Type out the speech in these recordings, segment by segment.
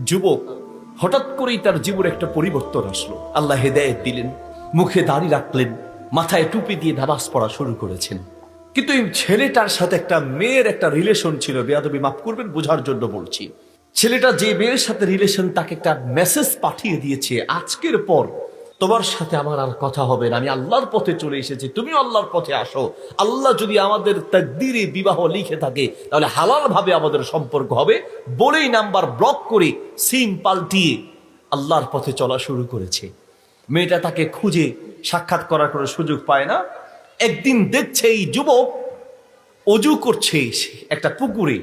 যুবক হঠাৎ করেই তার জীবনে একটা পরিবর্তন আসলো। আল্লাহ হেদায়েত দিলেন, মুখে দাড়ি রাখলেন, মাথায় টুপি দিয়ে নামাজ পড়া শুরু করেছেন। কিন্তু এই ছেলেটার সাথে একটা মেয়ের একটা রিলেশন ছিল। বেয়াদবি মাফ করবেন, বোঝার জন্য বলছি। ছেলেটা যে মেয়ের সাথে রিলেশন, তাকে একটা মেসেজ পাঠিয়ে দিয়েছে, আজকের পর তোমার সাথে আমার আর কথা হবে না, আমি আল্লাহর পথে চলে এসেছি, তুমিও আল্লাহর পথে আসো। আল্লাহ যদি আমাদের তাকদীরে বিবাহ লিখে থাকে তাহলে হালাল ভাবে আমাদের সম্পর্ক হবে বলেই নাম্বার ব্লক করে সিম পাল্টিয়ে আল্লাহর পথে চলা শুরু করেছে। মেয়েটা তাকে খুঁজে সাক্ষাৎ করার কোনো সুযোগ পায় না। একদিন দেখছে এই যুবক অজু করছে একটা পুকুরে,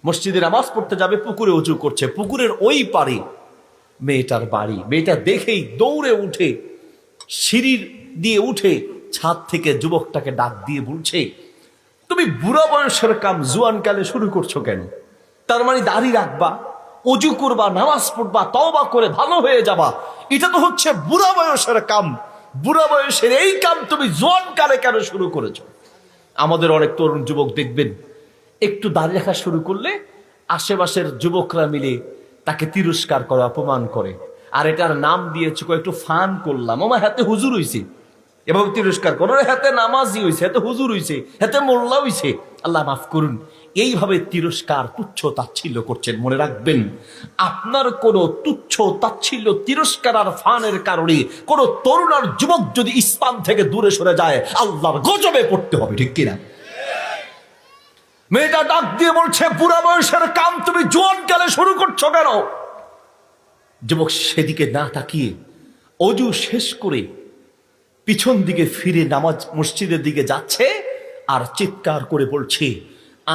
মসজিদে নামাজ পড়তে যাবে, পুকুরে অজু করছে। পুকুরের ওই পারে মেয়েটার বাড়ি। মেয়েটা দেখেই দৌড়ে উঠে সিঁড়ির দিয়ে উঠে ছাদ থেকে যুবকটাকে ডাক দিয়ে বলছে, তুমি বুড়া বয়সের কাম জুয়ানকালে শুরু করছো কেন? তার মানে দাড়ি রাখবা, অজু করবা, নামাজ পড়বা, তওবা করে ভালো হয়ে যাবা, এটা তো হচ্ছে বুড়া বয়সের কাম। বুড়া বয়সের এই কাম তুমি জুয়ানকালে কেন শুরু করেছো? আমাদের অনেক তরুণ যুবক দেখবেন একটু দাড়ি রাখা শুরু করলে আশেপাশের যুবকরা মিলে তাকে তিরস্কার করে, অপমান করে। আর এটার নাম দিয়েছে একটু ফান করলাম, আমার হাতে হুজুর হইছে, এভাবে তিরস্কার করো, হাতে নামাজি হইছে, হাতে হুজুর হইছে, হাতে মোল্লা হইছে। আল্লাহ মাফ করুন, এইভাবে তিরস্কার তুচ্ছ তাচ্ছিল্য করছেন। মনে রাখবেন, আপনার কোন তুচ্ছ তাচ্ছিল্য তিরস্কার আর ফানের কারণে কোন তরুণ আর যুবক যদি ইসলাম থেকে দূরে সরে যায়, আল্লাহর গজবে পড়তে হবে, ঠিক কিনা? মেয়েটা ডাক দিয়ে বলছে, বুড়া বয়সের কাম তুমি জোয়ানকালে শুরু করছো কেন? যুবক সেদিকে না তাকিয়ে অজু শেষ করে পিছন দিকে ফিরে নামাজ মসজিদের দিকে যাচ্ছে আর চিৎকার করে বলছে,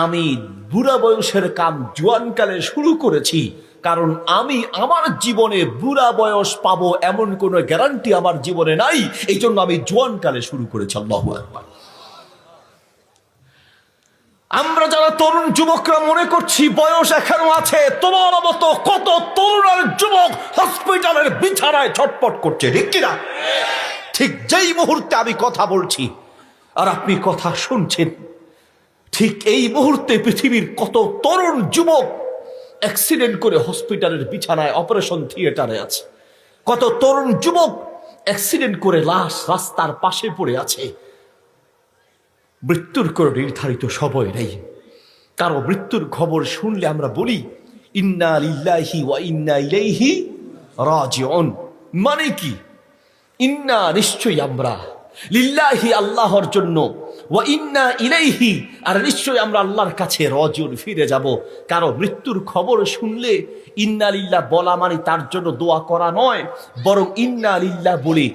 আমি বুড়া বয়সের কাম জোয়ানকালে শুরু করেছি, কারণ আমি আমার জীবনে বুড়া বয়স পাবো এমন কোনো গ্যারান্টি আমার জীবনে নাই, এই জন্য আমি জোয়ানকালে শুরু করেছি। আল্লাহু আকবার। আমরা যারা তরুণ যুবকরা মনে করছি বয়স এখনো আছে, তোমার মতো কত তরুণ আর যুবক হসপিটালের বিছানায় ছটপট করছে, ঠিক কিনা? ঠিক যেই মুহূর্তে আমি কথা বলছি আর আপনি কথা শুনছেন, ঠিক এই মুহূর্তে পৃথিবীর কত তরুণ যুবক অ্যাক্সিডেন্ট করে হসপিটালের বিছানায় অপারেশন থিয়েটারে আছে। কত তরুণ যুবক অ্যাক্সিডেন্ট করে লাশ রাস্তার পাশে পড়ে আছে। মৃত্যুর কোনো নির্ধারিত সময় নেই। কারো মৃত্যুর খবর শুনলে আমরা বলি, ইন্না লিল্লাহি ওয়া ইন্না ইলাইহি রাজিউন। মানে কি? ইন্না নিশ্চয়ই আমরা, লিল্লাহি আল্লাহর জন্য, ওয়া ইন্না ইলাইহি আর নিশ্চয়ই আমরা আল্লাহর কাছে রাজিউন, ফিরে যাব। কারো মৃত্যুর খবর শুনলে ইন্না লিল্লাহ বলা মানে তার জন্য দোয়া করা নয়, বরং ইন্না লিল্লাহ বলে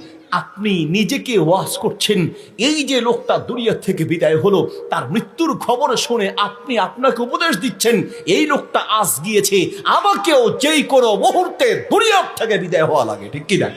আপনি নিজেকে ওয়াজ করছেন, এই যে লোকটা দুনিয়া থেকে বিদায় হলো, তার মৃত্যুর খবর শুনে আপনি আপনাকে উপদেশ দিচ্ছেন, এই লোকটা আজ গিয়েছে, আমাকেও যেই কোনো মুহূর্তে দুনিয়া থেকে বিদায় হওয়া লাগে, ঠিক কিনা?